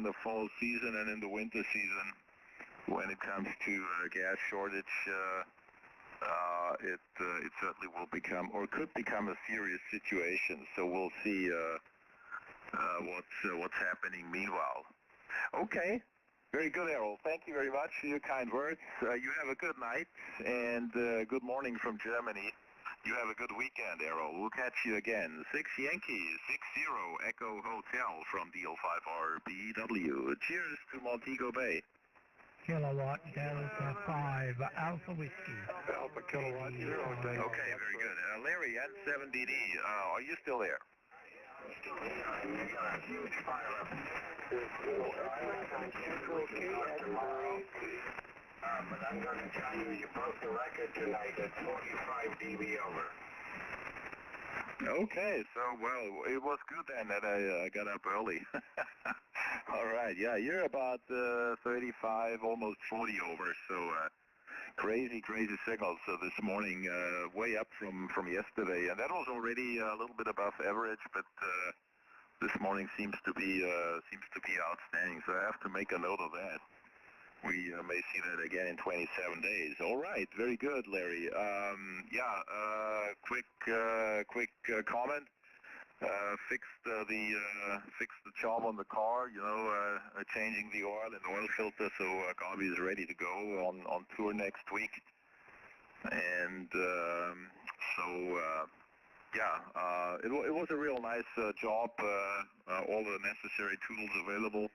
in the fall season and in the winter season when it comes to gas shortage. It certainly will become, or could become, a serious situation. So we'll see what's happening meanwhile. Okay, very good, Errol. Thank you very much for your kind words. You have a good night, and good morning from Germany. You have a good weekend, Errol. We'll catch you again. 6 Yankee, 60 Echo Hotel from DL5RBW. Cheers to Montego Bay. Kilowatt Delta 5 Alpha Whiskey. Alpha Kilowatt 0. Okay, very good. Larry, N7DD, are you still there? Still here. I'm going to a huge fire up. Tomorrow. But I'm going to tell you, you broke the record tonight at 45 dB over. Okay, so, well, it was good then that I got up early. All right, yeah, you're about 35, almost 40 over, so crazy signals this morning, way up from yesterday, and that was already a little bit above average, but this morning seems to be outstanding, so I have to make a note of that. We may see that again in 27 days. All right, very good, Larry. Quick comment. Fixed the job on the car. Changing the oil and oil filter, so Gabi is ready to go on tour next week. And it was a real nice job. All the necessary tools available.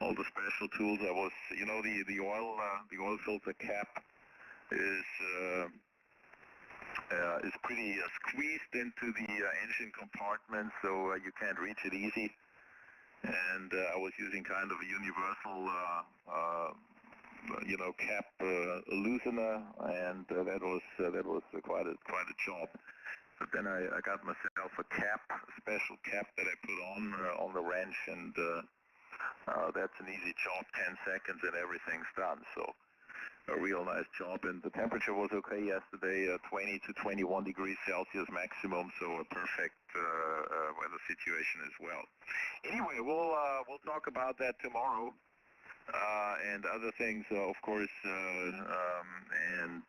All the special tools. I was, the oil filter cap is pretty squeezed into the engine compartment, so you can't reach it easy. And I was using kind of a universal, cap loosener, and that was quite a job. But then I got myself a special cap that I put on the wrench, and that's an easy job, 10 seconds and everything's done. So a real nice job, and the temperature was okay yesterday, 20 to 21 degrees Celsius maximum, so a perfect weather situation as well. Anyway, we'll talk about that tomorrow, and other things, of course, and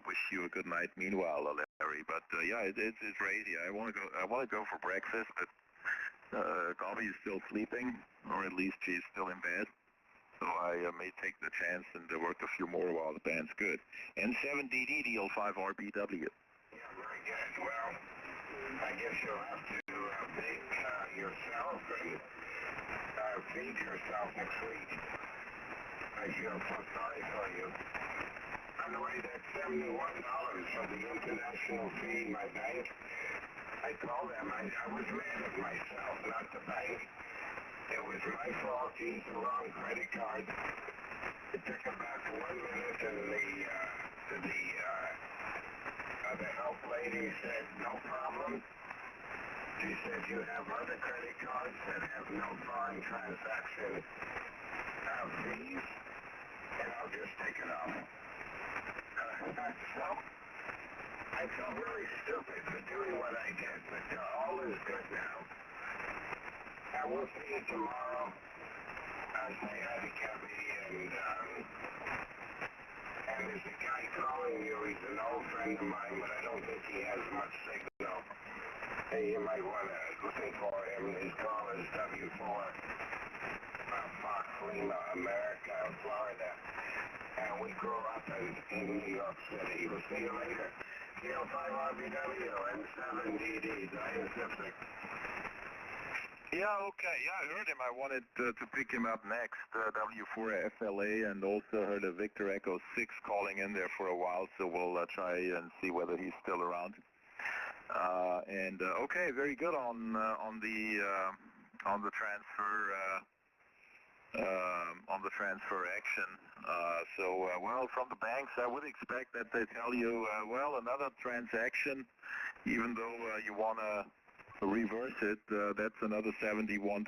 wish you a good night meanwhile, Larry. But it's crazy. I want to go for breakfast, but Gabi is still sleeping, or at least she's still in bed. So I may take the chance and work a few more while the band's good. N7DD, DL5RBW. Yeah, very good. Well, I guess you'll have to bake yourself and feed yourself next week. I feel so sorry for you. By the way, that's $71 for the international fee in my bank. I told them I was mad at myself, not the bank. It was my fault, used the wrong credit card. It took about 1 minute, and the help lady said, no problem. She said, you have other credit cards that have no foreign transaction fees, and I'll just take it off. So, I felt really stupid for doing what I did, but all is good now. I will see you tomorrow. I'll say hi to Gabby, and there's a guy calling you. He's an old friend of mine, but I don't think he has much signal. Hey, you might want to listen for him. His call is W4, Fox Lima, America, Florida. And we grew up in New York City. We'll see you later. DL5RBW and 7DD, Diapacific. Yeah, okay. Yeah, I heard him. I wanted to pick him up next, W4FLA, and also heard a Victor Echo 6 calling in there for a while, so we'll try and see whether he's still around. Okay, very good on the transfer action. Well, from the banks, I would expect that they tell you, another transaction, even though you want to reverse it, that's another $71.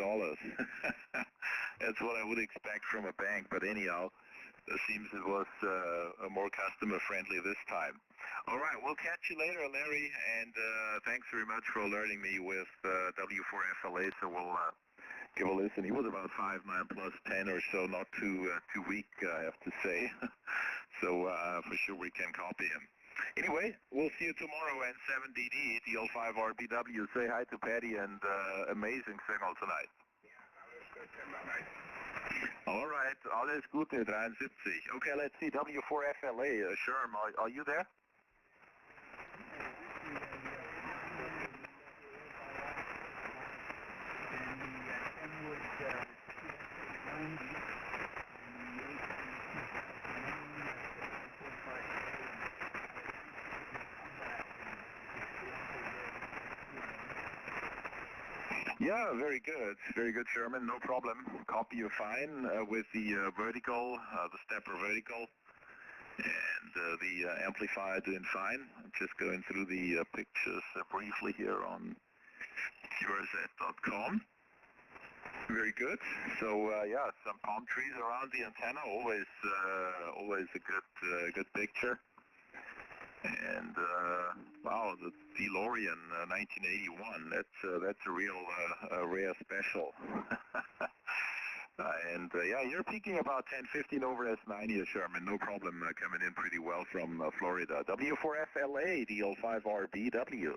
That's what I would expect from a bank, but anyhow, it seems it was more customer-friendly this time. All right, we'll catch you later, Larry, and thanks very much for alerting me with W4FLA, so we'll give a listen. He was about 5'9" plus 10 or so, not too weak, I have to say. So for sure we can copy him. Anyway, we'll see you tomorrow at 7DD, DL5RBW. Say hi to Patty and amazing signal tonight. All right, alles Gute, 73. Okay, let's see, W4FLA, Sherm, are you there? Yeah, very good, Sherman, no problem. Copy you fine with the vertical, the stepper vertical, and the amplifier doing fine. I'm just going through the pictures briefly here on QRZ.com. Very good. So yeah, some palm trees around the antenna, always a good picture. And wow, the DeLorean 1981. That's a real rare special. And yeah, you're peaking about 1015 over S90, Sherman. No problem, coming in pretty well from Florida. W4FLA, DL5RBW.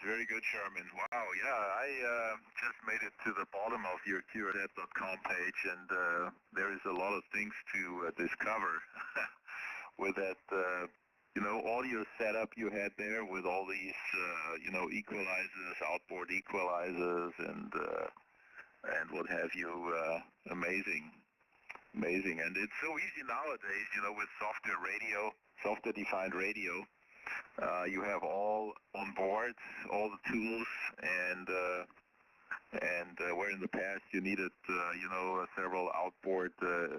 Very good, Sherman. Wow, yeah, I just made it to the bottom of your QRZ.com page, and there is a lot of things to discover with that, you know, audio setup you had there with all these, you know, equalizers, outboard equalizers, and what have you. Amazing, and it's so easy nowadays, you know, with software-defined radio. You have all on board, all the tools, and where in the past you needed, you know, several outboard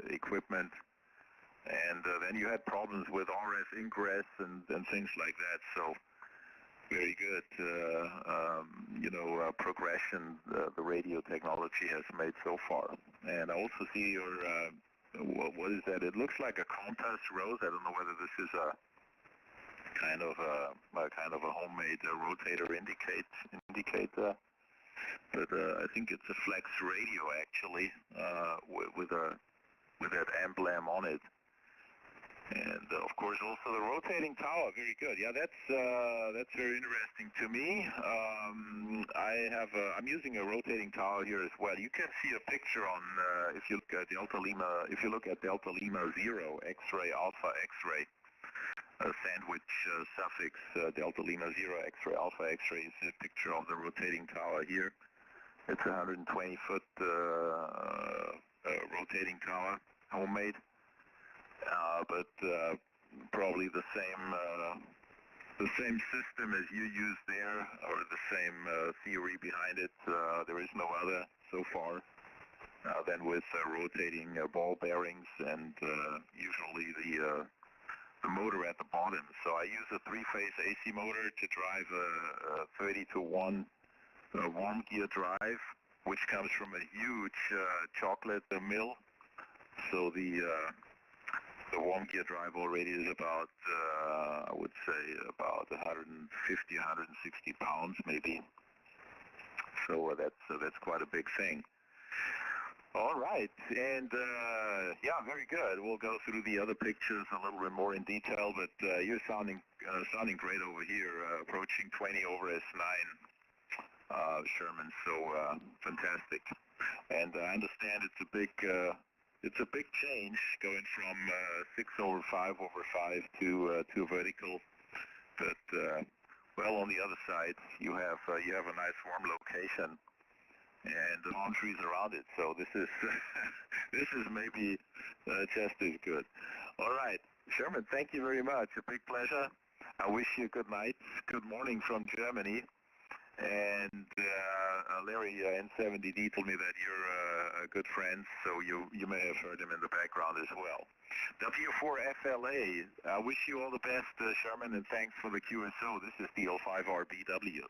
equipment, and then you had problems with RF ingress and things like that. So very good, you know, progression the radio technology has made so far. And I also see your, what is that? It looks like a compass rose. I don't know whether this is a kind of a homemade rotator indicator, but I think it's a flex radio actually, with that emblem on it, and of course also the rotating tower. Very good. Yeah, that's very interesting to me. I'm using a rotating tower here as well. You can see a picture on if you look at Delta Lima 0 X-ray Alpha X-ray. Sandwich suffix Delta Lima 0 X-ray Alpha X-ray is a picture of the rotating tower here. It's a 120-foot rotating tower, homemade, but probably the same system as you use there, or the same theory behind it. There is no other so far than with rotating ball bearings, and usually the motor at the bottom. So I use a three-phase AC motor to drive a 30-to-1 warm gear drive, which comes from a huge chocolate mill. So the warm gear drive already is about, I would say, about 150, 160 pounds maybe. So that's quite a big thing. All right, and yeah, very good. We'll go through the other pictures a little bit more in detail, but you're sounding great over here, approaching 20 over S9, Sherman. So fantastic. And I understand it's a big change going from 6 over 5 over 5 to vertical. But well, on the other side, you have a nice warm location and the palm trees around it. So this is this is maybe just as good. All right, Sherman, thank you very much. A big pleasure. I wish you a good night, good morning from Germany. And Larry N70D told me that you're good friends, so you may have heard him in the background as well. W4FLA, I wish you all the best, Sherman, and thanks for the QSO. This is DL5RBW.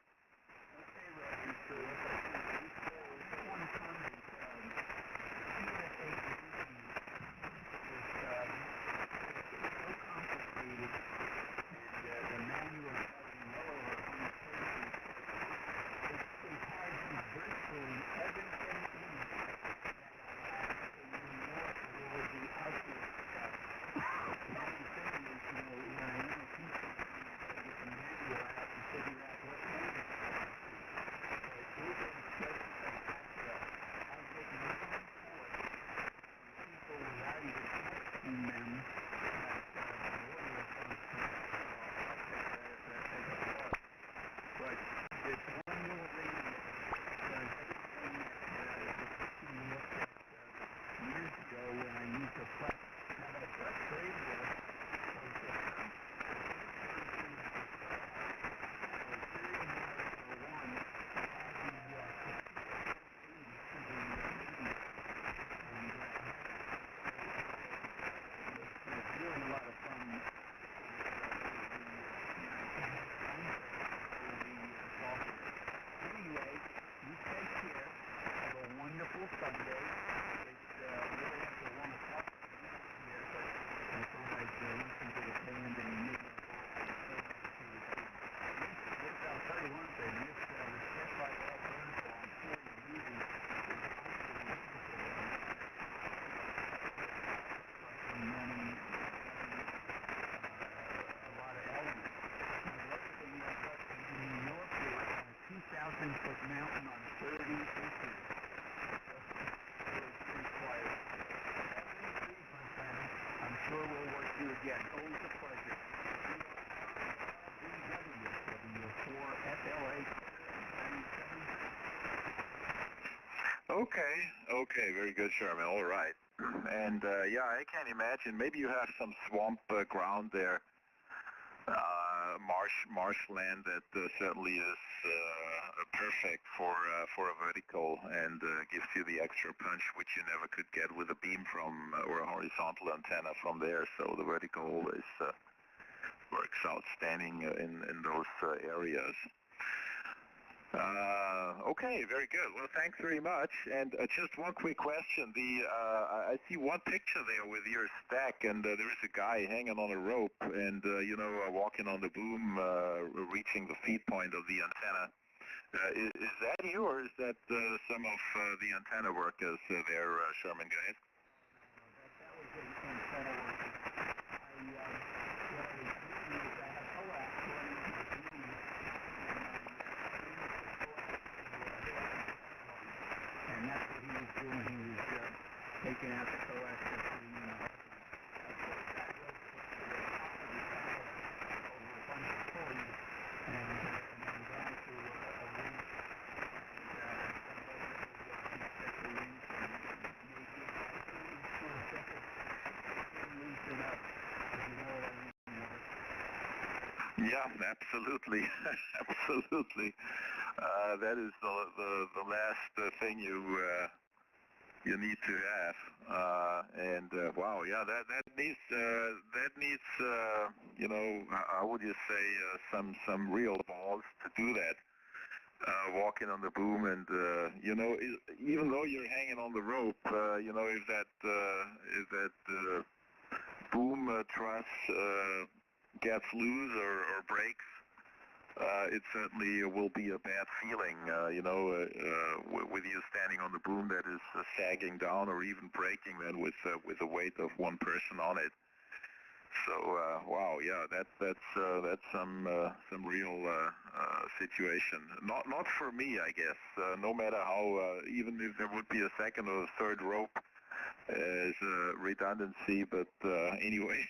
Mountain on 30 acres. I'm sure we'll work you again. Always a pleasure. Okay, very good, Sherman. All right. And yeah, I can imagine maybe you have some swamp ground there, marshland that certainly is perfect for a vertical and gives you the extra punch which you never could get with a beam from or a horizontal antenna from there. So the vertical always works outstanding in those areas. Okay, very good. Well, thanks very much. And just one quick question. I see one picture there with your stack, and there is a guy hanging on a rope and, walking on the boom, reaching the feed point of the antenna. Is that you, or is that some of the antenna workers there, Sherman, guys? That was an antenna worker. And that's what he was doing. He was taking out the coaxial for the unit. Over a bunch of pulleys and then down to a winch. Yeah, absolutely, absolutely. That is the last thing you need to have. And wow, yeah, that needs how would you say some real balls to do that. walking on the boom, and you know, even though you're hanging on the rope, you know, if that boom truss gets loose or breaks, it certainly will be a bad feeling, you know, with you standing on the boom that is sagging down or even breaking then with the weight of one person on it. So wow, yeah, that's some real situation. Not for me, I guess. No matter how, even if there would be a second or a third rope as redundancy, but anyway,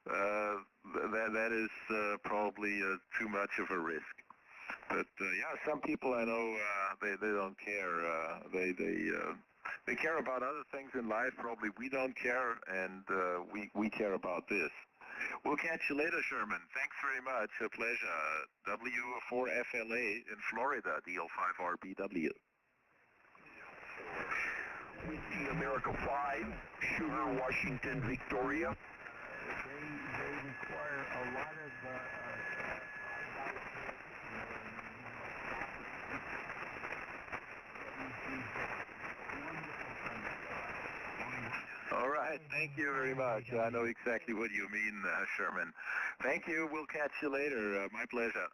that is probably too much of a risk. But yeah, some people I know they don't care. They care about other things in life. Probably we don't care, and we care about this. We'll catch you later, Sherman. Thanks very much. A pleasure. W4FLA in Florida, DL5RBW. Whiskey America 5, Sugar, Washington, Victoria. They require a lot of All right, thank you very much. I know exactly what you mean, Sherman. Thank you. We'll catch you later. My pleasure.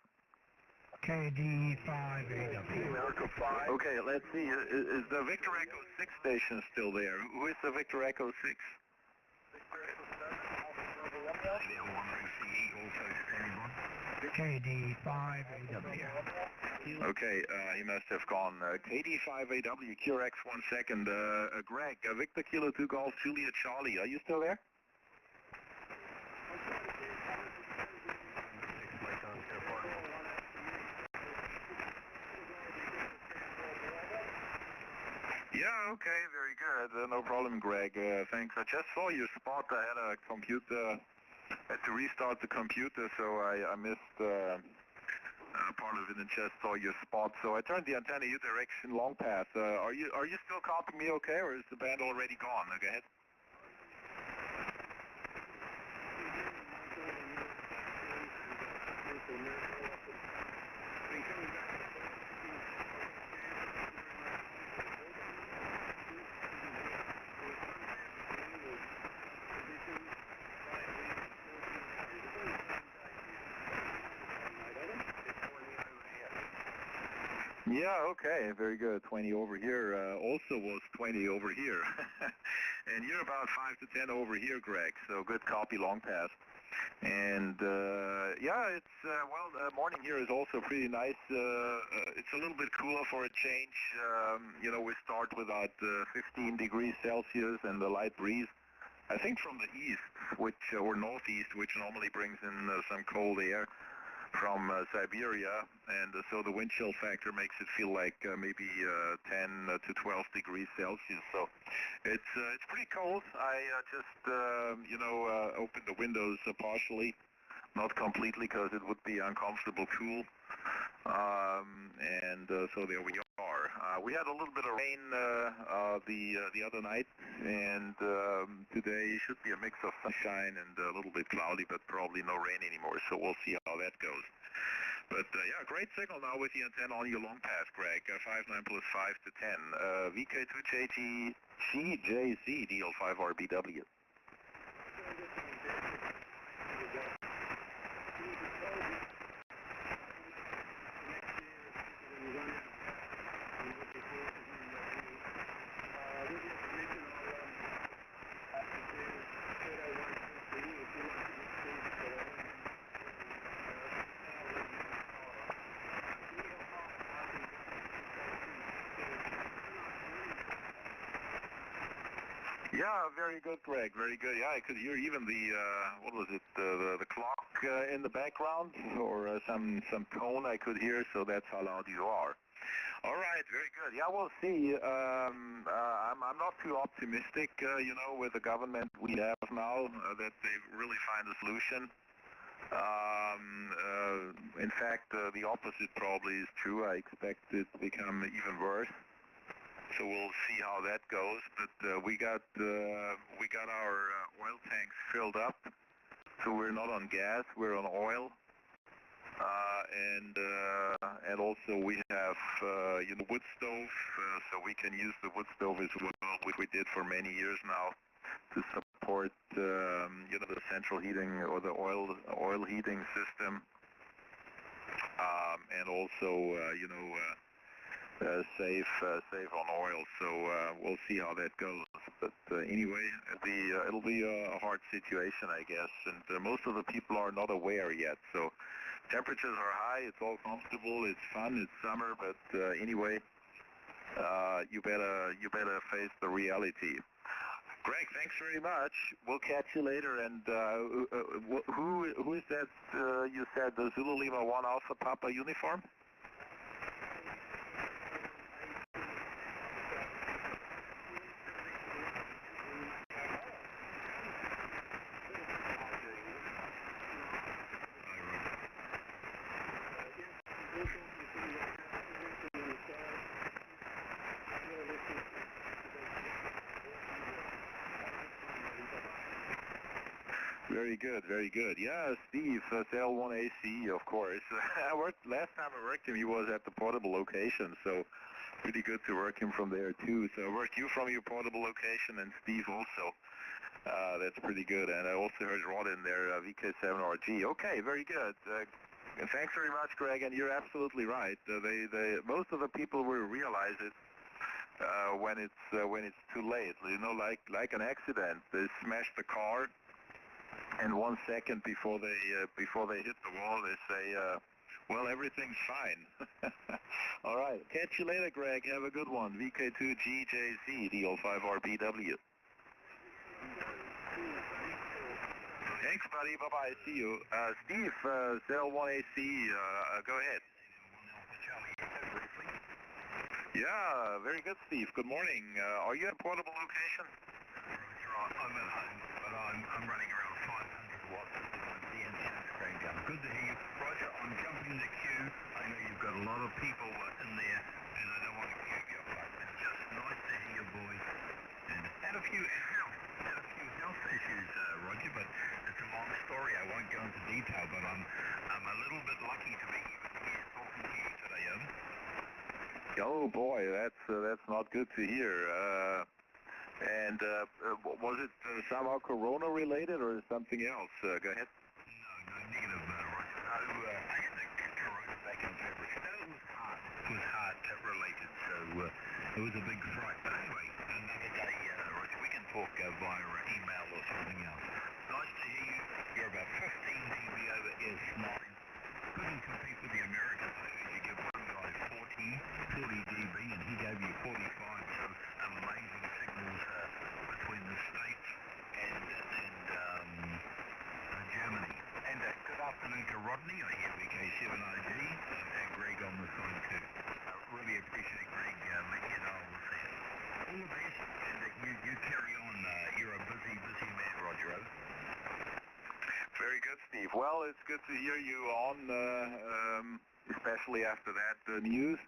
KJ5Y. America 5. Okay, let's see. Is the Victor Echo 6 station still there? Who is the Victor Echo 6? KJ5AW. Okay, he must have gone. KJ5AW, QRX 1 second. Greg, Victor Kilo 2 Golf Juliet Charlie, are you still there? Yeah, okay, very good. No problem, Greg. Thanks. I just saw your spot. I had a computer, had to restart the computer, so I missed part of it and just saw your spot. So I turned the antenna your direction, long path. Are you still copying me okay, or is the band already gone? Go ahead. Yeah, okay, very good. 20 over here. Also was 20 over here. And you're about 5 to 10 over here, Greg. So good copy, long pass. And yeah, it's, well, morning here is also pretty nice. It's a little bit cooler for a change. You know, we start with about 15 degrees Celsius and the light breeze. I think from the east, which or northeast, which normally brings in some cold air from Siberia, and so the wind chill factor makes it feel like maybe 10 to 12 degrees Celsius. So it's pretty cold. I just you know, opened the windows partially, not completely, because it would be uncomfortable cool. And so there we are. We had a little bit of rain the other night, and today should be a mix of sunshine and a little bit cloudy, but probably no rain anymore. So we'll see how that goes. But yeah, great signal now with the antenna on your long pass, Greg. 59 plus 5 to 10. VK2JT DL5RBW. Yeah, very good, Greg. Very good. Yeah, I could hear even the what was it? The clock in the background, or some tone I could hear. So that's how loud you are. All right, very good. Yeah, we'll see. I'm not too optimistic, you know, with the government we have now that they really find a solution. In fact, the opposite probably is true. I expect it to become even worse. So we'll see how that goes. But we got our oil tanks filled up, so we're not on gas, we're on oil. And also we have wood stove, so we can use the wood stove as well, which we did for many years now to support the central heating or the oil heating system, and also save on oil. So we'll see how that goes. But anyway, it'll be a hard situation, I guess, and most of the people are not aware yet. So temperatures are high. It's all comfortable. It's fun. It's summer. But anyway, you better face the reality. Greg, thanks very much. We'll catch you later. And who is that? You said the Zulu Lima 1 Alpha Papa uniform? Very good, very good. Yeah, Steve, L1AC, of course. Last time I worked him, he was at the portable location, so pretty good to work him from there too. So I worked you from your portable location and Steve also. That's pretty good. And I also heard Rod in there, VK7RG. Okay, very good. Thanks very much, Greg. And you're absolutely right. Most of the people will realize it when it's too late. Like an accident. They smash the car. And 1 second before they hit the wall, they say, well, everything's fine. All right. Catch you later, Greg. Have a good one. VK2GJZ, DL5RBW. Thanks, buddy. Bye-bye. See you. Steve, L1AC, go ahead. Yeah, very good, Steve. Good morning. Are you at a portable location? I'm at home, but I'm running around 500 watts with my DN10 screen gun. Good to hear you. Roger, I'm jumping the queue. I know you've got a lot of people in there, and I don't want to queue you up, but it's just nice to hear your voice. And had a few health issues, Roger, but it's a long story. I won't go into detail, but I'm a little bit lucky to be here talking to you today, Oh boy, that's not good to hear. And was it somehow Corona related or something else? Go ahead. No, negative, Roger. No, I had the Corona back in February. No, it was heart related, so it was a big fright. But anyway, another day, Roger, we can talk via email or something else. Nice to hear you. You're about 15 dB over S9. Couldn't compete with the Americans. I heard you give one guy 40 dB, and he gave you 45, so amazing signals between the States and Germany. And good afternoon to Rodney. I hear VK7RG and Greg on the phone too. Really appreciate Greg making it all with that. All the best, and you carry on. You're a busy man, Roger. Very good, Steve. Well, it's good to hear you on, especially after that news.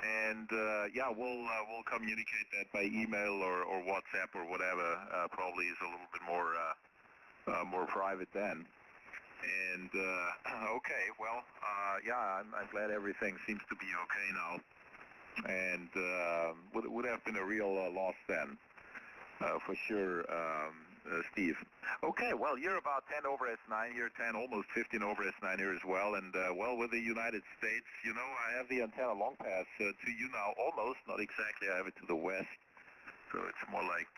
And yeah, we'll communicate that by email or WhatsApp or whatever. Probably is a little bit more private then. And okay, well, yeah, I'm glad everything seems to be okay now. And would have been a real loss then, for sure, Steve. Okay, well, you're about 10 over S9 here, 10, almost 15 over S9 here as well. And well, with the United States, I have the antenna long pass to you now, almost, not exactly. I have it to the west, so it's more like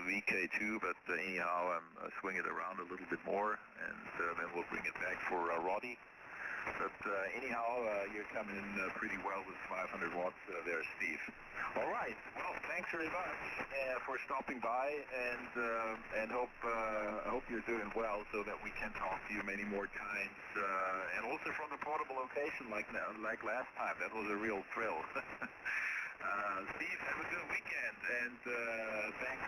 VK2, but anyhow, I'm swing it around a little bit more, and then we'll bring it back for Roddy. But anyhow, you're coming in pretty well with 500 watts there, Steve. All right. Well, thanks very much for stopping by, and hope you're doing well, so that we can talk to you many more times, and also from the portable location like last time. That was a real thrill. Steve, have a good weekend, and thanks.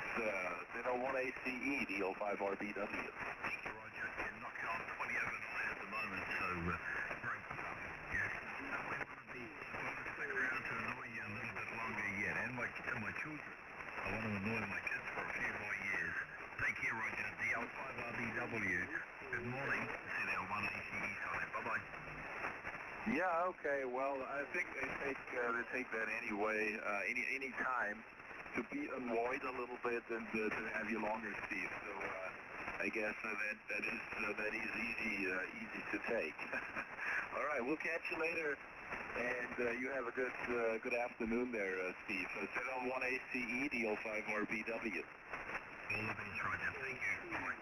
1ACE, DL5RBW. Roger, you're knocking on 20 over 9 at the moment, so great stuff. Yes. And we want to stick around to annoy you a little bit longer yet, and my children. I want to annoy my kids for a few more years. Take care, Roger. DL5RBW. Good morning. CDL1ACE on it. Bye-bye. Yeah, okay, well, I think they take that anyway, any time to be annoyed a little bit and to have you longer, Steve. So I guess that is easy to take. All right, we'll catch you later, and you have a good afternoon there, Steve. CDL1ACE, DL5RBW. All the best, Roger. Thank you. Bye.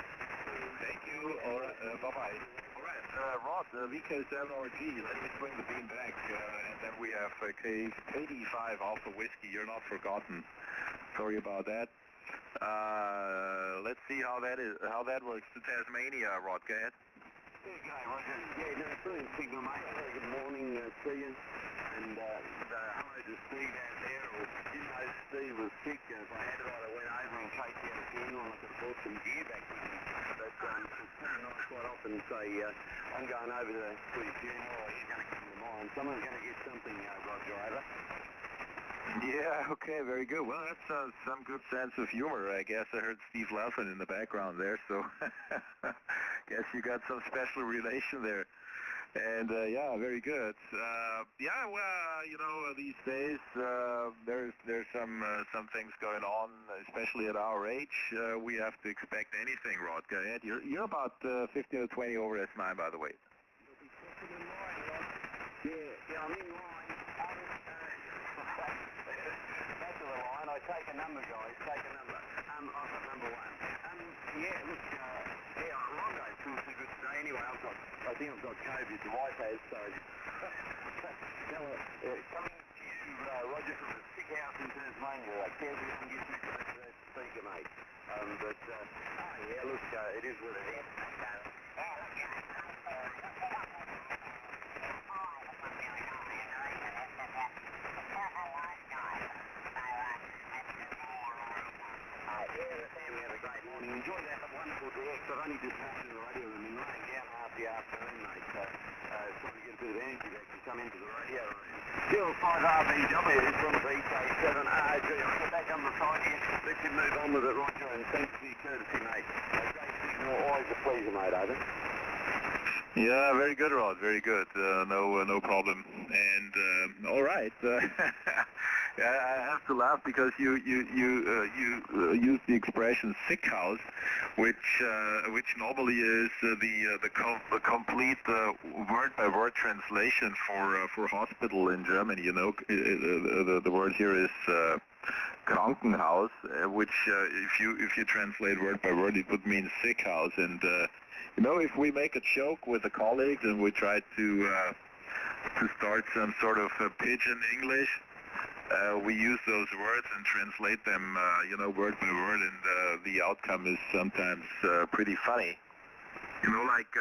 Thank you. All right, bye-bye. All right, Rod, VK7RG, let me swing the beam back, and then we have KJ5Y Alpha Whiskey. You're not forgotten. Sorry about that. Let's see how that works to Tasmania, Rod. Go ahead. Okay, Roger. Yeah, no, brilliant signal, mate. Good morning to you. And hello to Steve out there. Or didn't know Steve was sick. If I had it, I went over and chased out a funeral. I could have brought some gear back with me. But it's pretty nice quite often to say, I'm going over to his funeral. He's going to come to mine. Someone's going to get something, Roger, over. Yeah, okay, very good. Well, that's some good sense of humor. I guess I heard Steve laughing in the background there, so guess you got some special relation there. And yeah, very good. Yeah, well, you know, these days there's some things going on, especially at our age. We have to expect anything, Rod. Go ahead. You're about 15 or 20 over S9, by the way. You'll be second in line, Rod. Yeah, I'm in line. Back to the line. I take a number, guys. Take a number. I've got number one. Yeah, look, Rondo feels a good day anyway. I think I've got COVID. The wife has, so. Now, coming to you, Roger, from the sick house in Tasmania. I can't even get too close to that speaker, mate. Yeah, look, it is what it is. We had a great morning. Enjoyed that wonderful direct. I've only just walked in the radio room and laying down half the afternoon, mate. So probably get a bit of energy back to come into the radio room. DL5RBW from VK7RG. I'll get back on the side here. Let you move on with it, Roger, and thanks for your courtesy, mate. Great signal. Always a pleasure, mate, over. Yeah, very good, Rod. Very good. No problem. And all right. I have to laugh because you use the expression sick house, which normally is the complete word-by-word translation for hospital in Germany. You know, the word here is Krankenhaus, which if you translate word by word, it would mean sick house. And you know, if we make a joke with the colleagues and we try to start some sort of pidgin English, we use those words and translate them, you know, word by word, and the outcome is sometimes pretty funny. You know, like,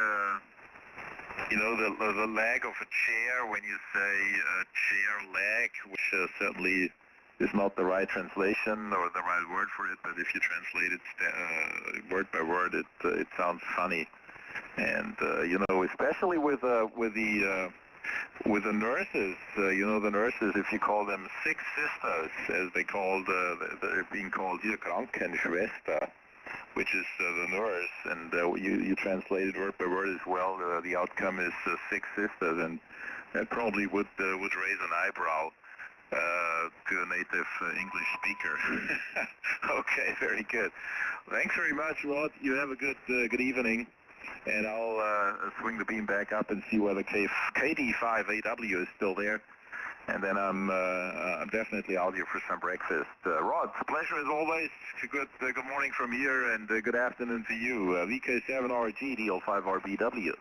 you know, the leg of a chair, when you say chair leg, which certainly is not the right translation or the right word for it, but if you translate it word by word, it sounds funny. And you know, especially with the nurses, you know, the nurses, if you call them sick sisters, as they're being called here, Krankenschwester, which is the nurse, and you translate it word by word as well. The outcome is sick sisters, and that probably would raise an eyebrow to a native English speaker. Okay, very good. Thanks very much, Rod. You have a good evening. And I'll swing the beam back up and see whether KJ5AW is still there. And then I'm definitely out here for some breakfast. Rod, it's a pleasure as always. Good morning from here, and good afternoon to you. VK7RG, DL5RBW. Thanks,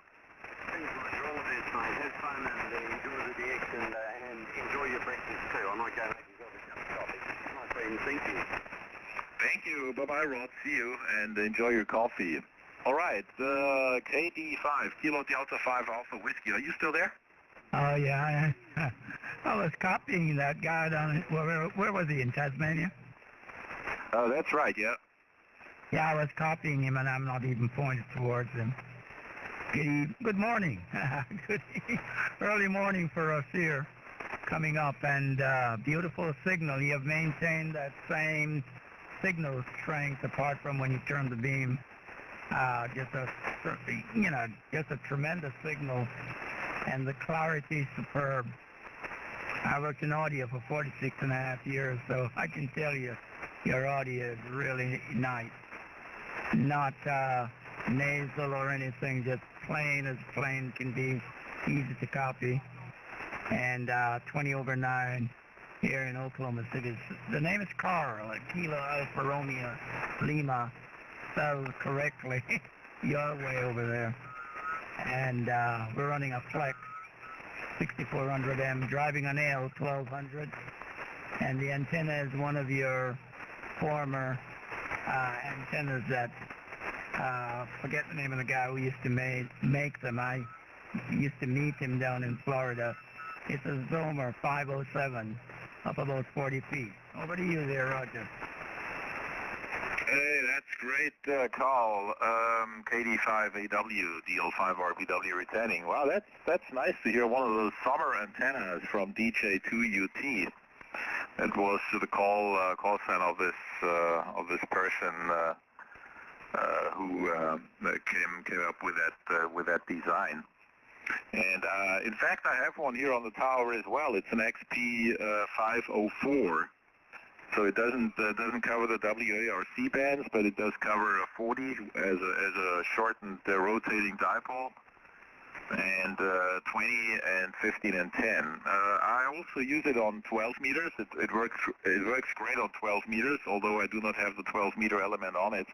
Roger. All the best, mate. Have fun and enjoy the DX and enjoy your breakfast too. I might go make yourself a cup of coffee. My friend, thank you. Thank you. Bye-bye, Rod. See you, and enjoy your coffee. All right, KD5, Kilo Delta 5 Alpha Whiskey. Are you still there? Oh, yeah. I was copying that guy down, where was he, in Tasmania? Oh, that's right, yeah. Yeah, I was copying him, and I'm not even pointed towards him. Good morning. Good early morning for us here coming up, and beautiful signal. You have maintained that same signal strength apart from when you turn the beam Just a, just a tremendous signal, and the clarity is superb. I worked in audio for 46.5 years, so I can tell you your audio is really nice. Not nasal or anything, just plain as plain can be, easy to copy. And 20 over 9 here in Oklahoma City. The name is Carl, Kilo Alpha Romeo Lima, spelled correctly. You're way over there. And we're running a Flex 6400M, driving an L1200. And the antenna is one of your former antennas that, forget the name of the guy who used to make them. I used to meet him down in Florida. It's a Zomer 507, up about 40 feet. Over to you there, Roger. Hey, that's great call. KJ5Y DL5RBW returning. Wow, that's nice to hear one of those summer antennas from DJ2UT. That was the call sign of this person who came up with that design. And in fact, I have one here on the tower as well. It's an XP504. So it doesn't cover the WARC bands, but it does cover a 40 as a shortened rotating dipole, and 20 and 15 and 10. I also use it on 12 meters. It works great on 12 meters, although I do not have the 12 meter element on it.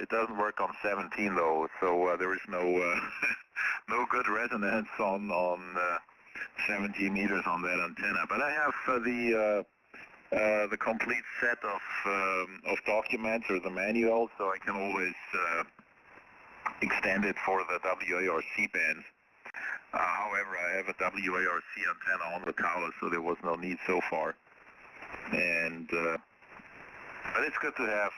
It doesn't work on 17 though, so there is no no good resonance on 17 meters on that antenna. But I have the complete set of documents or the manual, so I can always extend it for the WARC bands. However, I have a WARC antenna on the tower, so there was no need so far. And but it's good to have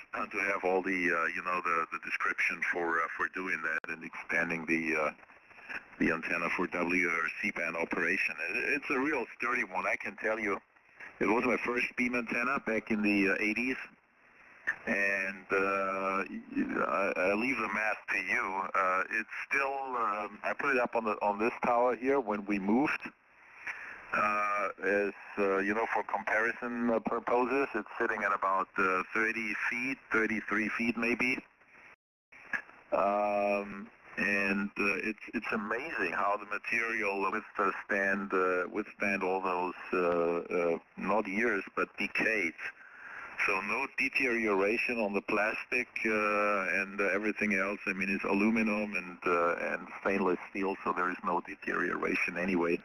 all the the description for doing that and expanding the antenna for WARC band operation. It's a real sturdy one, I can tell you. It was my first beam antenna back in the 80s, and I leave the math to you. It's still, I put it up on this tower here when we moved. As for comparison purposes, it's sitting at about 30 feet, 33 feet maybe. And it's amazing how the material withstand all those not years but decades. So no deterioration on the plastic and everything else. I mean, it's aluminum and stainless steel, so there is no deterioration anyway.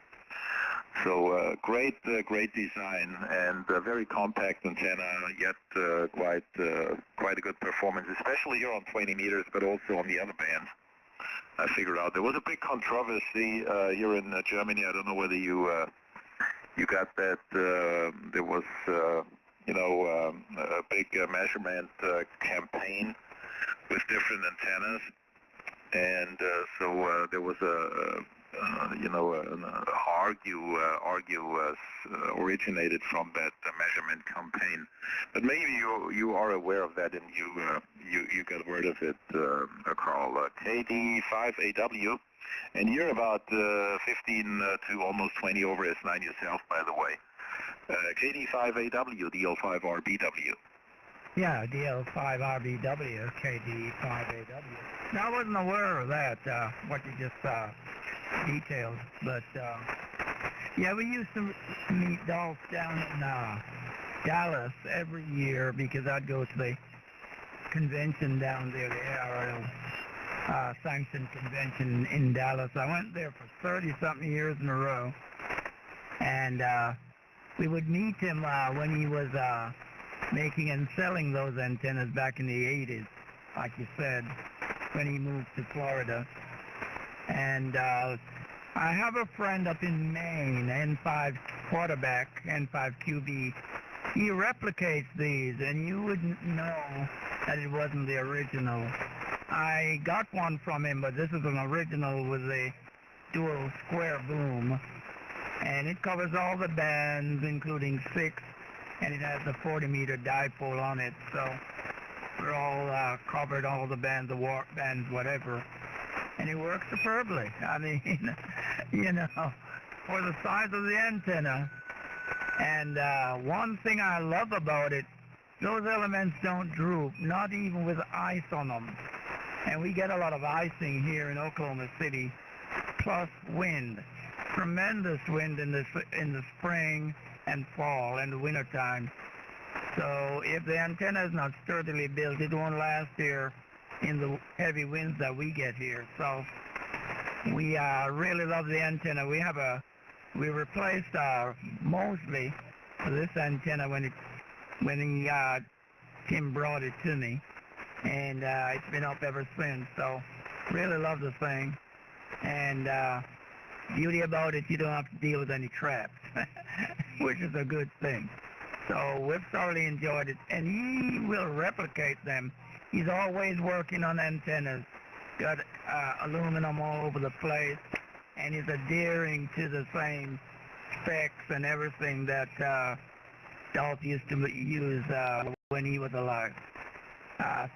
So great design and very compact antenna, yet quite a good performance, especially here on 20 meters, but also on the other bands. I figured out there was a big controversy here in Germany. I don't know whether you got that. There was a big measurement campaign with different antennas, and so there was an argue originated from that measurement campaign. But maybe you are aware of that and you got word of it, Carl. KJ5AW, and you're about 15 to almost 20 over S9 yourself, by the way. KJ5AW, DL5RBW. Yeah, DL5RBW, KJ5AW. Now, I wasn't aware of that, what you just detailed, but yeah, we used to meet Dolph down in Dallas every year because I'd go to the convention down there, the ARL sanctioned convention in Dallas. I went there for 30-something years in a row, and we would meet him when he was making and selling those antennas back in the 80s, like you said, when he moved to Florida. And I have a friend up in Maine, N5 quarterback, N5 QB. He replicates these, and you wouldn't know that it wasn't the original. I got one from him, but this is an original with a dual square boom. And it covers all the bands, including 6, and it has a 40-meter dipole on it. So we're all covered, all the bands, the warp bands, whatever. And it works superbly. I mean, you know, for the size of the antenna. And one thing I love about it, those elements don't droop, not even with ice on them. And we get a lot of icing here in Oklahoma City, plus wind. Tremendous wind in the spring and fall and the winter time. So if the antenna is not sturdily built, it won't last here in the heavy winds that we get here. So we really love the antenna. We replaced mostly this antenna when Tim brought it to me, and it's been up ever since. So really love the thing. And beauty about it, you don't have to deal with any traps, which is a good thing. So we've thoroughly enjoyed it, and he will replicate them. He's always working on antennas, got aluminum all over the place, and he's adhering to the same specs and everything that Dolph used to use when he was alive.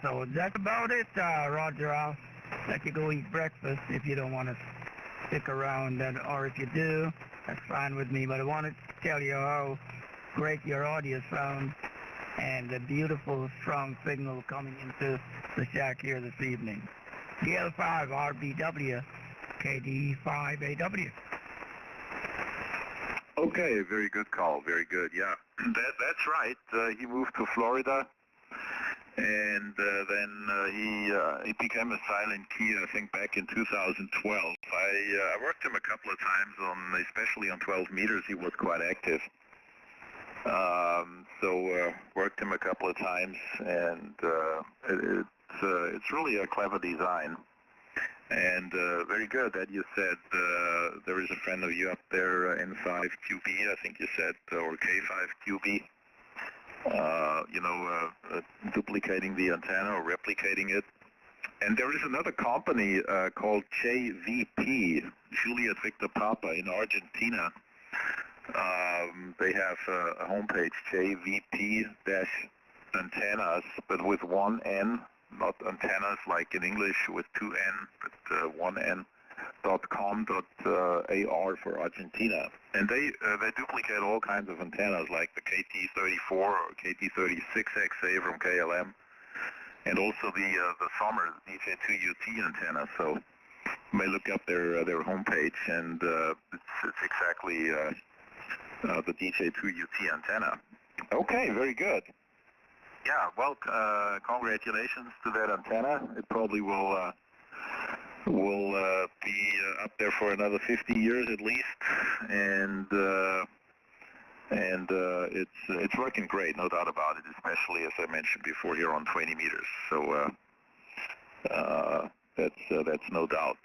So that's about it, Roger. I'll let you go eat breakfast if you don't want to stick around, or if you do, that's fine with me. But I wanted to tell you how great your audio sounds and the beautiful, strong signal coming into the shack here this evening. DL5RBW, KJ5Y. Okay, very good call, very good, yeah. That's right. He moved to Florida, and then he became a silent key, I think, back in 2012. I worked him a couple of times especially on 12 meters. He was quite active. So worked him a couple of times, and it's really a clever design, and very good that you said there is a friend of you up there, N5QB, I think you said, or K5QB, duplicating the antenna or replicating it. And there is another company called JVP, Juliet Victor Papa, in Argentina. They have a homepage, JVP-antennas, but with one N, not antennas like in English with two N, but one N, .com.ar for Argentina. And they duplicate all kinds of antennas like the KT34 or KT36XA from KLM, and also the Sommer DJ2UT antenna. So you may look up their homepage, and it's exactly the DJ2UT antenna. Okay, very good. Yeah, well, congratulations to that antenna. It probably will be up there for another 50 years at least, and it's working great, no doubt about it. Especially as I mentioned before here on 20 meters. So that's no doubt.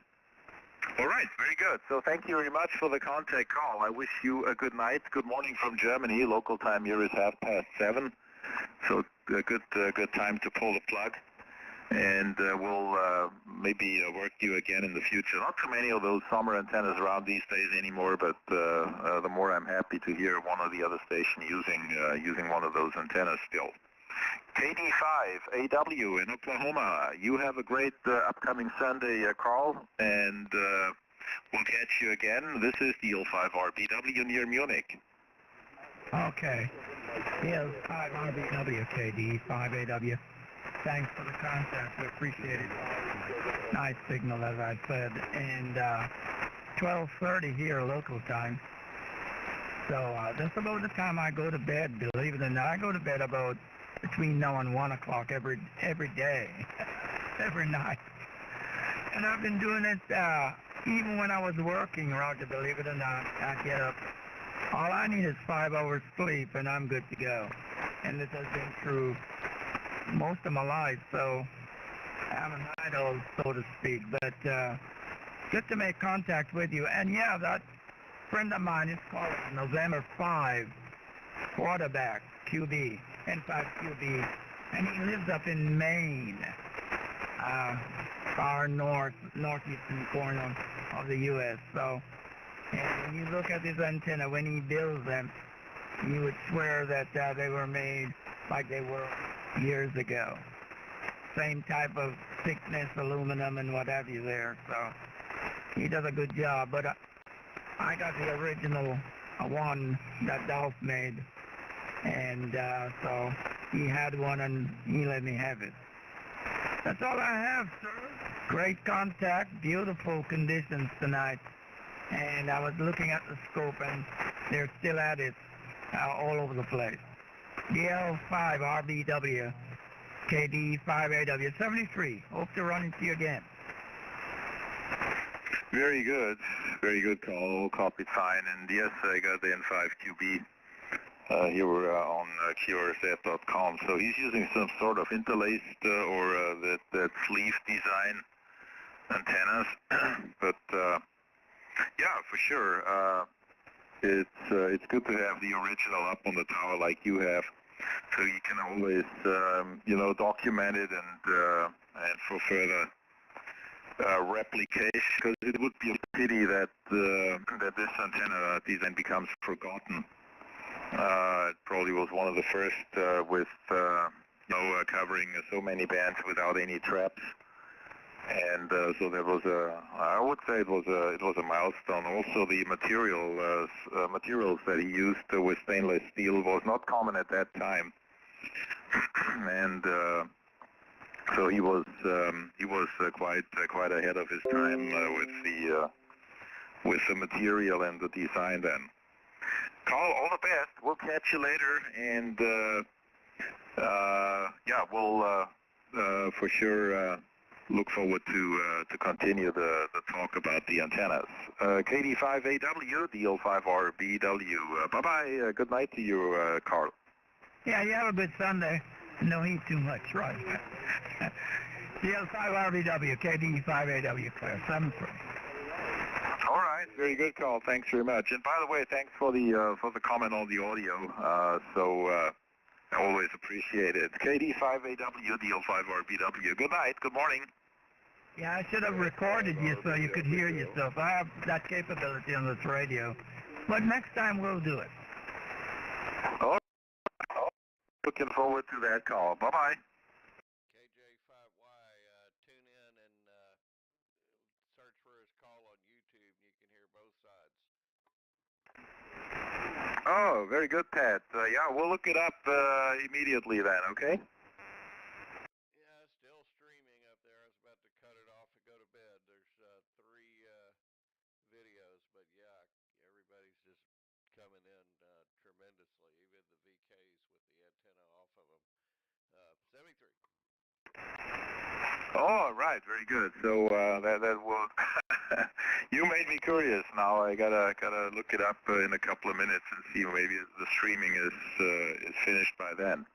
All right, very good. So thank you very much for the contact call. I wish you a good night. Good morning from Germany. Local time here is 7:30. So a good time to pull the plug. And we'll maybe work you again in the future. Not too many of those summer antennas around these days anymore, but the more I'm happy to hear one or the other station using one of those antennas still. KJ5AW in Oklahoma, you have a great upcoming Sunday call, and we'll catch you again. This is DL5RBW near Munich. Okay. DL5RBW, KJ5AW. Thanks for the contact. We appreciate it. Nice signal, as I said. And 12:30 here local time. So that's about the time I go to bed, believe it or not. I go to bed about between now and 1 o'clock every day, every night. And I've been doing it even when I was working, Roger, believe it or not. I get up. All I need is 5 hours sleep, and I'm good to go. And this has been true most of my life, so I'm a night owl, so to speak. But good to make contact with you. And yeah, that friend of mine is called November 5 quarterback QB, N5QB, and he lives up in Maine, far northeastern corner of the U.S. So, and when you look at this antenna, when he builds them, you would swear that they were made like they were years ago. same type of thickness, aluminum and what have you there. So he does a good job. But I got the original one that Dolph made, and so he had one and he let me have it. That's all I have, sir. Great contact, beautiful conditions tonight, and I was looking at the scope and they're still at it all over the place. DL5RBW KJ5Y 73. Hope to run into you again. Very good call. Copied fine. And yes, I got the N5QB here on QRZ.com. So he's using some sort of interlaced or that sleeve design antennas. But yeah, for sure, it's good to have the original up on the tower like you have. So you can always, document it and for further replication, because it would be a pity that this antenna design becomes forgotten. It probably was one of the first with covering so many bands without any traps, and so there was I would say it was a milestone. Also, the materials that he used with stainless steel was not common at that time, and so he was quite ahead of his time with the material and the design. Then, Carl, all the best. We'll catch you later, and we'll for sure. Look forward to continue the talk about the antennas. KJ5AW, DL5RBW. Bye-bye. Good night to you, Carl. Yeah, you have a good Sunday. No eat too much, right? DL5RBW, KJ5AW, Claire, 73. All right, very good, Carl. Thanks very much. And by the way, thanks for the comment on the audio. Always appreciate it. KJ5AW, DL5RBW. Good night. Good morning. Yeah, I should have recorded you so you could hear yourself. I have that capability on this radio. But next time we'll do it. Oh, looking forward to that call. Bye-bye. KJ5Y, tune in and search for his call on YouTube, and you can hear both sides. Oh, very good, Pat. Yeah, we'll look it up immediately then, okay? Yeah, it's still streaming up there. I was about to cut it off and go to bed. There's 3 videos, but yeah, everybody's just coming in tremendously, even the VKs with the antenna off of them. 73. Oh, right, very good. So that will you made me curious. Now I gotta look it up in a couple of minutes and see maybe the streaming is finished by then.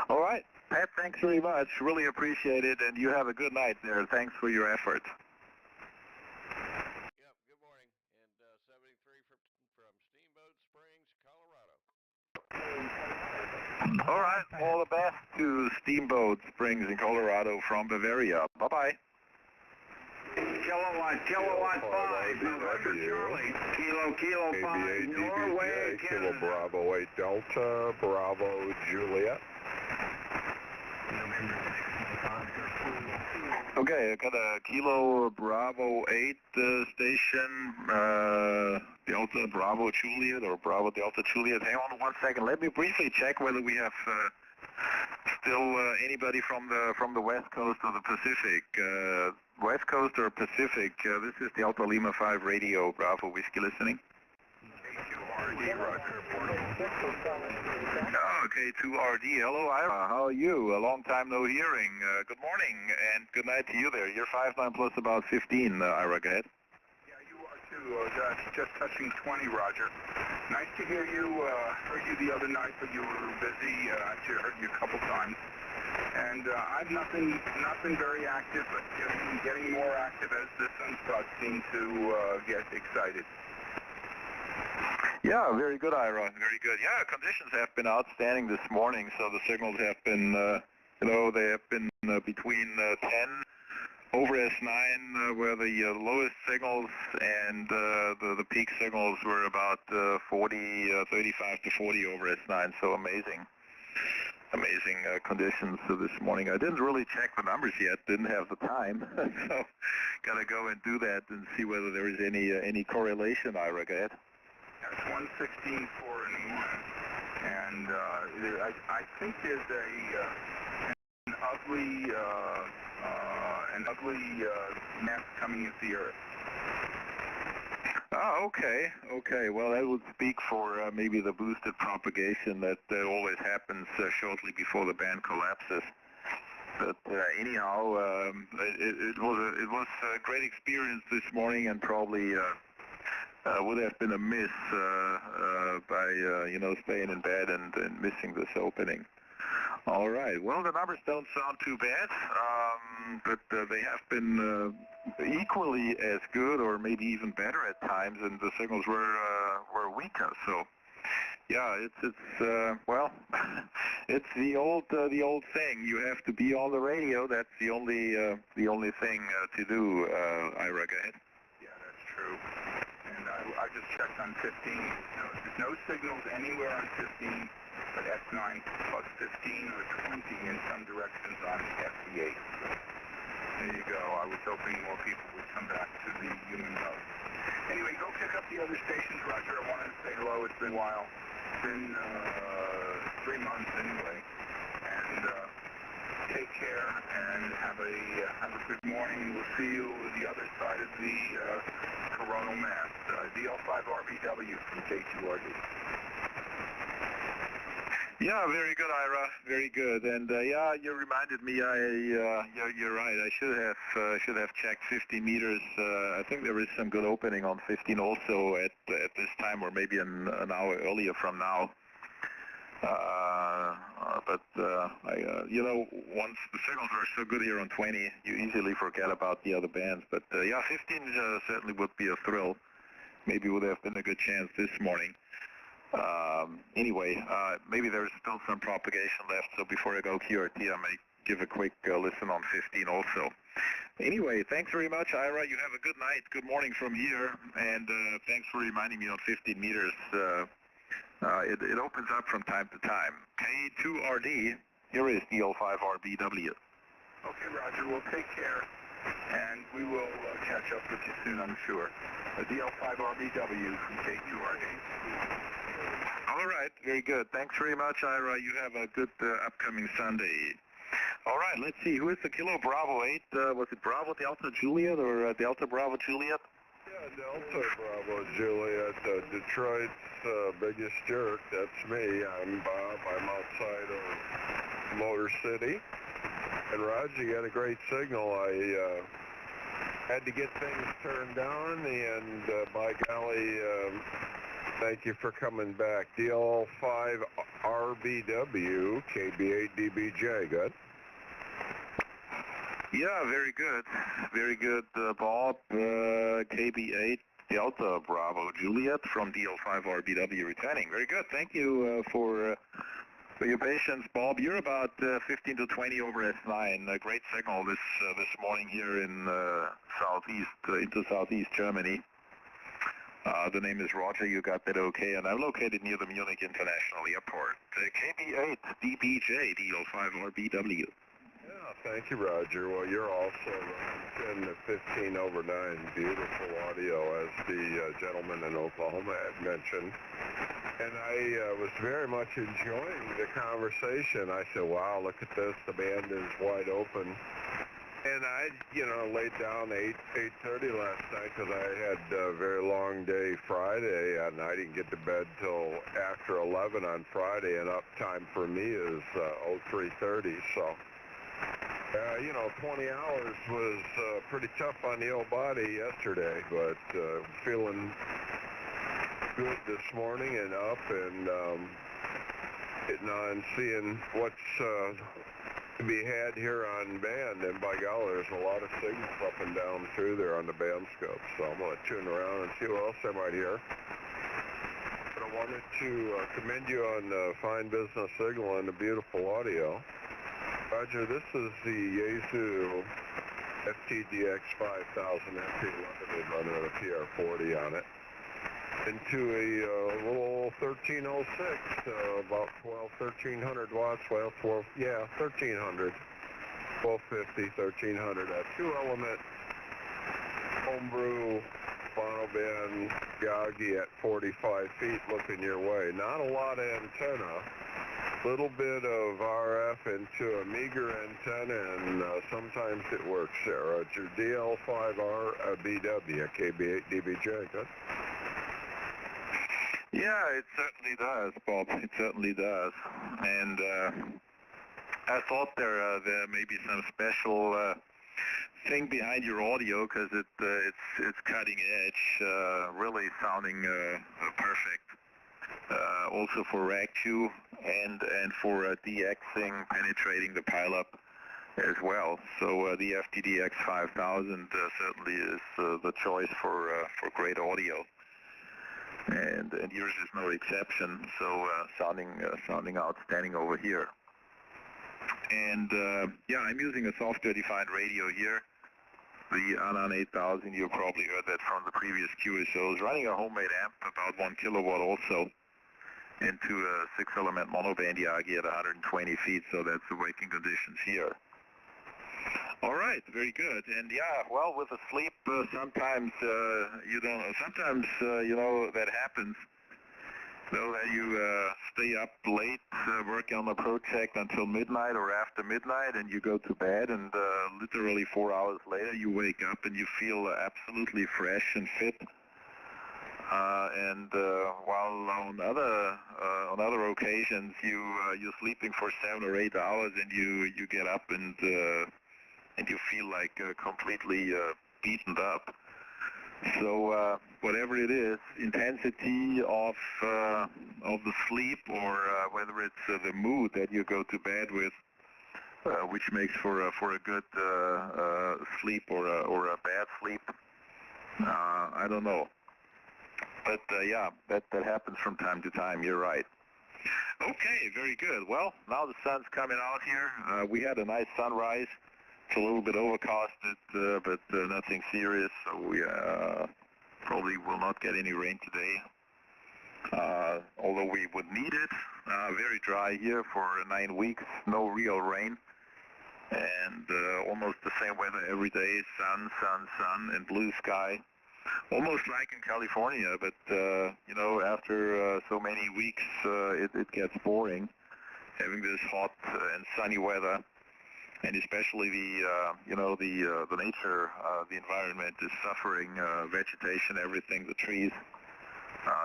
All right, Pat, thanks very much. Really appreciate it, and you have a good night there. Thanks for your effort. Yep, good morning. And 73 from Steamboat Springs, Colorado. All right, all the best to Steamboat Springs in Colorado from Bavaria. Bye-bye. Kilowatt 5, November Charlie, Kilo 5, Norway, Kilo Canada. Bravo 8 Delta, Bravo Juliet. Okay, I got a Kilo Bravo 8 station, Delta Bravo Juliet or Bravo Delta Juliet. Hang on 1 second. Let me briefly check whether we have still anybody from the West Coast or the Pacific. West Coast or Pacific, this is Delta Lima 5 Radio, Bravo Whiskey listening. K2RD, Roger, Okay, 2RD. Hello, Ira. How are you? A long time no hearing. Good morning and good night to you there. You're 5'9" plus about 15, Ira. Go ahead. Yeah, you are too. Just touching 20, Roger. Nice to hear you. Heard you the other night, but you were busy. Actually, heard you a couple times. And I've not been very active, but getting more active as the sunspots seem to get excited. Yeah, very good, Ira. Very good. Yeah, conditions have been outstanding this morning, so the signals have been, they have been between 10 over S9 were the lowest signals, and the peak signals were about 35 to 40 over S9, so amazing. amazing conditions this morning. I didn't really check the numbers yet, didn't have the time, so gotta go and do that and see whether there is any correlation. Ira, go ahead. It's 116.4 and 1, and I think there's an ugly mass coming at the Earth. Oh, okay. Well, that would speak for maybe the boosted propagation that always happens shortly before the band collapses. But anyhow, it was a great experience this morning, and probably would have been a miss by staying in bed and missing this opening. All right. Well, the numbers don't sound too bad, but they have been equally as good, or maybe even better at times, and the signals were weaker. So, yeah, it's well, it's the old thing. You have to be on the radio. That's the only thing to do. Ira, go ahead. Yeah, that's true. And I just checked on 15. There's no signals anywhere on 15. But S9 plus 15 or 20 in some directions on FD8. So there you go. I was hoping more people would come back to the human mode. Anyway, go pick up the other stations, Roger. I wanted to say hello. It's been a while. It's been 3 months anyway. And take care and have a good morning. We'll see you on the other side of the coronal mass. DL5RBW from KJ5Y. Yeah, very good, Ira. Very good. And yeah, you reminded me. You're right. I should have checked 15 meters. I think there is some good opening on 15 also at this time, or maybe an hour earlier from now. But once the signals are so good here on 20, you easily forget about the other bands. But yeah, 15 certainly would be a thrill. Maybe would have been a good chance this morning. Anyway, maybe there's still some propagation left, so before I go QRT, I may give a quick listen on 15 also. Anyway, thanks very much, Ira. You have a good night, good morning from here, and thanks for reminding me on 15 meters. It opens up from time to time. K2RD, here is DL5RBW. Okay, Roger, well, take care, and we will catch up with you soon, I'm sure. DL5RBW from K2RD. All right, very good. Thanks very much, Ira. You have a good upcoming Sunday. All right, let's see. Who is the Kilo Bravo 8? Was it Bravo Delta Juliet or Delta Bravo Juliet? Yeah, Delta Bravo Juliet, Detroit's biggest jerk. That's me. I'm Bob. I'm outside of Motor City. And Roger, you got a great signal. I had to get things turned down, and by golly, thank you for coming back. DL5RBW, KB8DBJ, good? Yeah, very good. Very good, Bob. KB8 Delta Bravo Juliet from DL5RBW returning. Very good. Thank you for your patience, Bob. You're about 15 to 20 over S9. A great signal this morning here in into southeast Germany. The name is Roger. You got that okay, and I'm located near the Munich International Airport. KB8 DBJ DL5RBW. Yeah, thank you, Roger. Well, you're also running 10 to 15 over 9. Beautiful audio, as the gentleman in Oklahoma had mentioned. And I was very much enjoying the conversation. I said, wow, look at this. The band is wide open. And I, laid down 8:30 last night because I had a very long day Friday, and I didn't get to bed till after 11 on Friday, and up time for me is 03:30. So, 20 hours was pretty tough on the old body yesterday, but feeling good this morning and up and getting on, seeing what's to be had here on band, and by golly, there's a lot of signals up and down through there on the band scope, so I'm going to tune around and see what else I might hear. But I wanted to commend you on the fine business signal and the beautiful audio. Roger, this is the Yaesu FTDX 5000 MP Limited running with a PR40 on it. into a little 1306, about 1300 watts, well, 1300, 1250, 1300, a 2-element homebrew monoband Yagi at 45 feet looking your way. Not a lot of antenna, little bit of RF into a meager antenna, and sometimes it works there. Roger. DL5RBW, KB8DBJ, good? Yeah, it certainly does, Bob. It certainly does. And I thought there may be some special thing behind your audio, because it's cutting edge, really sounding perfect. Also for RAG2 and for DXing, penetrating the pileup as well. So the FTDX5000 certainly is the choice for great audio. And yours is no exception. So sounding outstanding over here. And yeah, I'm using a software-defined radio here. The Anan 8000, you probably heard that from the previous QSOs. Running a homemade amp, about 1 kilowatt also, into a 6-element monoband Yagi at 120 feet, so that's the working conditions here. All right, very good. And yeah, well, with the sleep, sometimes you don't. Sometimes you know that happens. So that you stay up late working on the project until midnight or after midnight, and you go to bed, and literally 4 hours later you wake up and you feel absolutely fresh and fit. And while on other occasions you're sleeping for 7 or 8 hours, and you get up and you feel like completely beaten up. So whatever it is, intensity of the sleep, or whether it's the mood that you go to bed with, which makes for a good sleep or a bad sleep, I don't know. But yeah, that happens from time to time. You're right. Okay, very good. Well, now the sun's coming out here. We had a nice sunrise. It's a little bit overcasted, but nothing serious. So we probably will not get any rain today. Although we would need it. Very dry here for 9 weeks. No real rain. And almost the same weather every day. Sun, and blue sky. Almost like in California, but you know, after so many weeks, it gets boring having this hot and sunny weather, and especially the nature, the environment is suffering, vegetation, everything, the trees.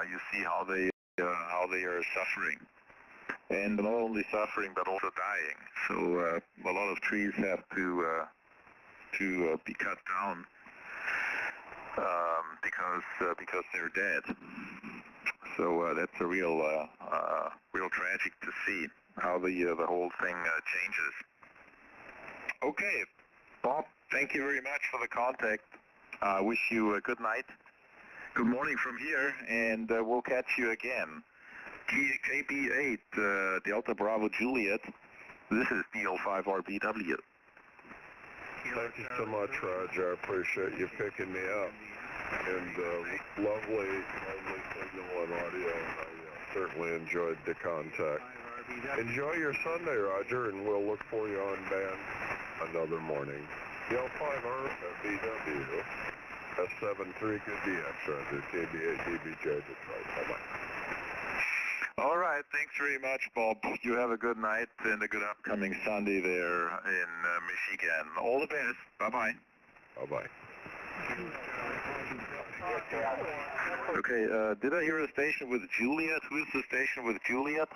You see how they are suffering, and not only suffering but also dying. So a lot of trees have to be cut down. Because they're dead. So that's a real tragic to see how the whole thing changes. Okay, Bob, thank you very much for the contact. I wish you a good night. Good morning from here, and we'll catch you again. KB8 Delta Bravo Juliet. This is DL5RBW. Thank you so much, Roger. I appreciate you picking me up. And lovely signal and audio. I certainly enjoyed the contact. Enjoy your Sunday, Roger, and we'll look for you on band another morning. DL5RBW, S73 good DX, Roger, KB8DBJ, Detroit. Bye-bye. All right, thanks very much, Bob. You have a good night and a good upcoming Sunday there in Michigan. All the best. Bye-bye. Bye-bye. Okay, did I hear a station with Juliet? Who's the station with Juliet?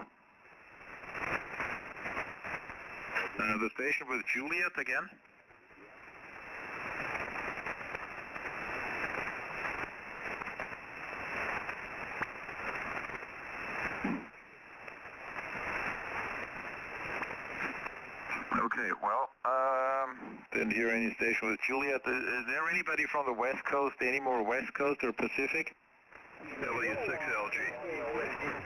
The station with Juliet again? Okay, well, didn't hear any station with Juliet. Is there anybody from the West Coast, any more West Coast or Pacific? W6LG.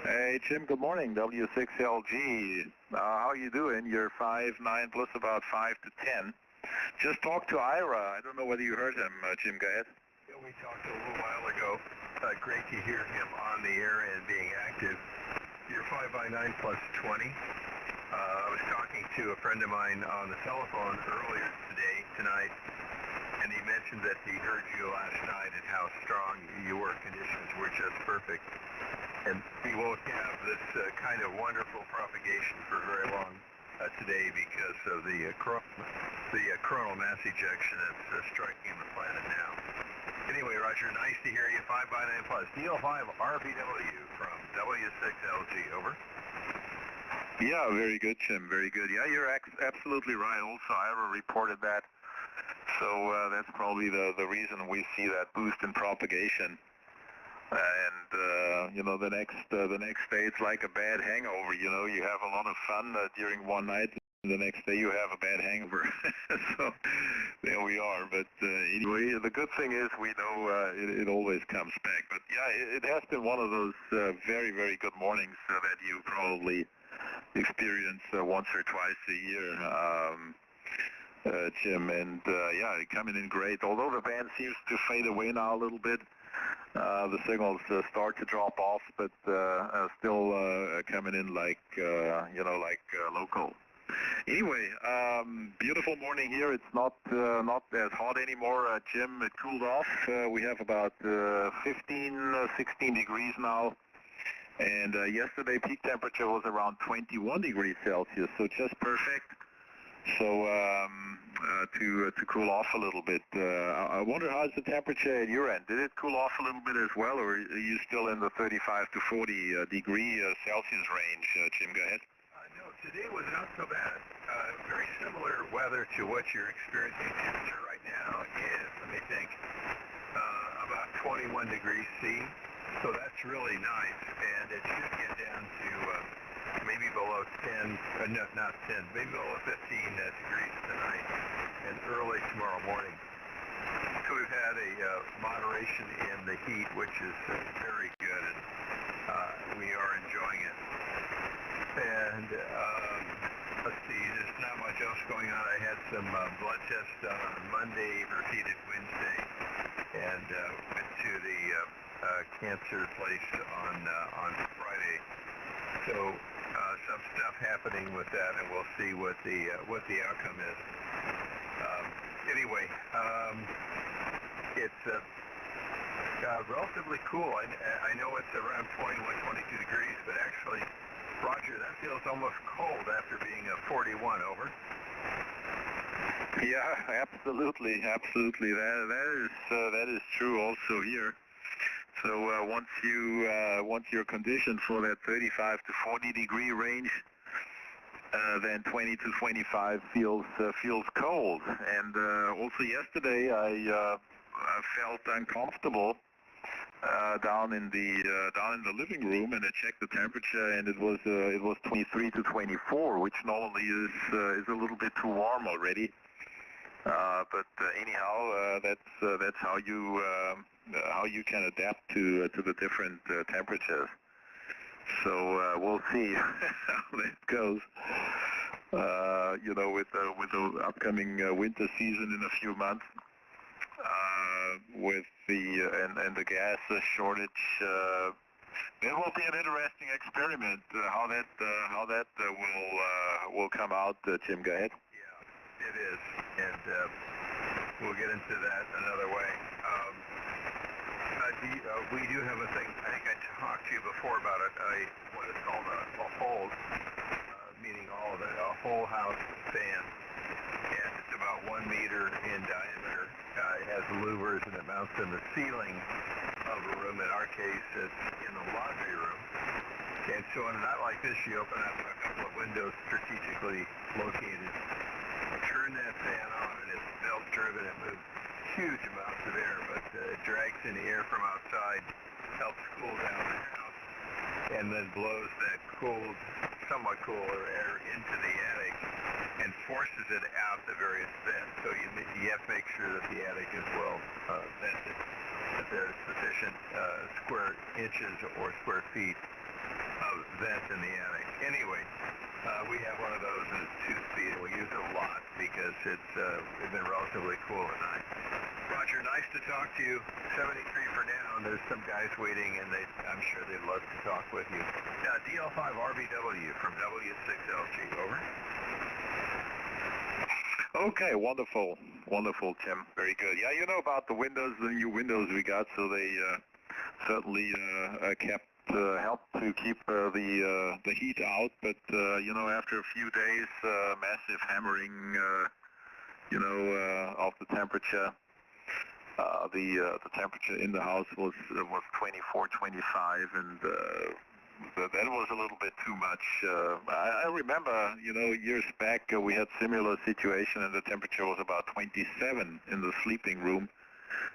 Hey, Jim, good morning, W6LG. How you doing? You're 5'9", plus about 5 to 10. Just talked to Ira. I don't know whether you heard him, Jim. Go ahead. Yeah, we talked a little while ago. Great to hear him on the air and being active. You're 5x9 plus 20. I was talking to a friend of mine on the telephone earlier tonight, and he mentioned that he heard you last night and how strong your conditions were just perfect. And we won't have this kind of wonderful propagation for very long today because of the coronal mass ejection that's striking the planet now. Anyway, Roger, nice to hear you. 5x9 plus. DL5RBW from W6LG, over. Yeah, very good, Jim. Very good. Yeah, you're absolutely right. Also, Ira reported that. So that's probably the reason we see that boost in propagation. And the next day it's like a bad hangover. You have a lot of fun during one night, and the next day you have a bad hangover. So there we are. But anyway, the good thing is we know it always comes back. But yeah, it has been one of those very, very good mornings that you probably experience once or twice a year, Jim. And yeah, coming in great. Although the band seems to fade away now a little bit. The signals start to drop off, but still coming in like local. Anyway, beautiful morning here. It's not as hot anymore, Jim. It cooled off. We have about 15, 16 degrees now. And yesterday peak temperature was around 21 degrees Celsius, so just perfect. So to cool off a little bit. I wonder how's the temperature at your end? Did it cool off a little bit as well, or are you still in the 35 to 40 degree Celsius range? Jim, go ahead. No, today was not so bad. Very similar weather to what you're experiencing. Temperature right now is, let me think, about 21 degrees C. So that's really nice, and it should get down to maybe below 10, not 10, maybe below 15 degrees tonight and early tomorrow morning. So we've had a moderation in the heat, which is very good, and we are enjoying it. And let's see, there's not much else going on. I had some blood tests done on Monday, repeated Wednesday, and went to the cancer place on Friday. So some stuff happening with that, and we'll see what the outcome is. Anyway, it's relatively cool. I know it's around 21, 22 degrees, but actually, Roger, that feels almost cold after being 41. Over. Yeah, absolutely. That is true also here. So once you're conditioned for that 35 to 40 degree range, then 20 to 25 feels cold. And also yesterday I felt uncomfortable down in the living room, and I checked the temperature, and it was 23 to 24, which normally is a little bit too warm already. But anyhow, that's how you can adapt to the different temperatures. So we'll see how that goes. With the upcoming winter season in a few months, with the gas shortage, it will be an interesting experiment. How that will come out. Jim, go ahead. Yeah, it is, and we'll get into that another way. We do have a thing. I think I talked to you before about it. What is called a hold, meaning a whole house fan, and it's about 1 meter in diameter. It has louvers, and it mounts in the ceiling of a room. In our case, it's in the laundry room. And so in a night like this, you open up a couple of windows strategically located, turn that fan on, and it's belt-driven. It moves huge amounts of air, but it drags in the air from outside, helps cool down the house, and then blows that cold, somewhat cooler air into the attic and forces it out the various vents. So you have to make sure that the attic is well vented, that there's sufficient square inches or square feet of vent in the attic. Anyway, we have one of those, and it's 2-speed, and we use it a lot because as it's been relatively cool at night. Roger, nice to talk to you. 73 for now, and there's some guys waiting, and I'm sure they'd love to talk with you. DL5RBW from W6LG, over. Okay, wonderful, Tim. Very good. Yeah, you know about the windows, the new windows we got, so they certainly helped to keep the heat out. But you know, after a few days, massive hammering, of the temperature. The temperature in the house was 24, 25, and that was a little bit too much. I remember, years back we had similar situation, and the temperature was about 27 in the sleeping room,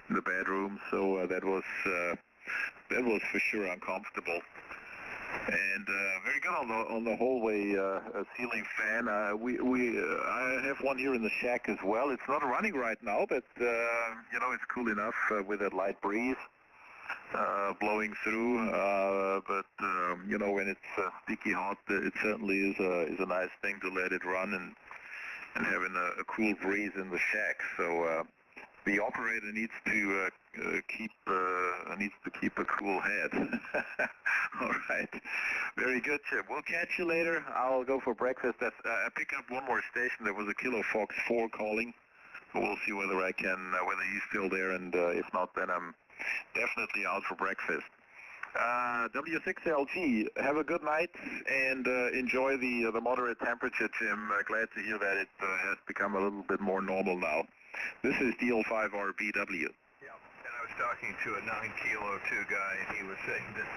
in the bedroom. So that was for sure uncomfortable. And very good on the hallway ceiling fan. I have one here in the shack as well. It's not running right now, but it's cool enough with a light breeze blowing through. But when it's sticky hot, it certainly is a nice thing to let it run and having a cool breeze in the shack. So the operator needs to keep a cool head. All right, very good, Chip. We'll catch you later. I'll go for breakfast. I pick up one more station. There was a Kilo Fox 4 calling. We'll see whether whether he's still there, and if not, then I'm definitely out for breakfast. W6LG, have a good night and enjoy the moderate temperature, Tim. Glad to hear that it has become a little bit more normal now. This is DL5RBW. Yeah, and I was talking to a 9-kilo 2 guy, and he was saying that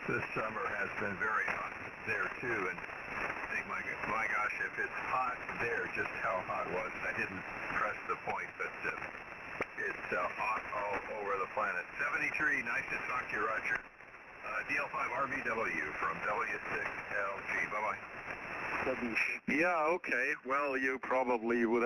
this summer has been very hot there too. And I think, my gosh, if it's hot there, just how hot was it? I didn't press the point, but it's hot all over the planet. 73, nice to talk to you, Roger. DL5RBW from W6LG. Bye-bye. Yeah, okay. Well, you probably would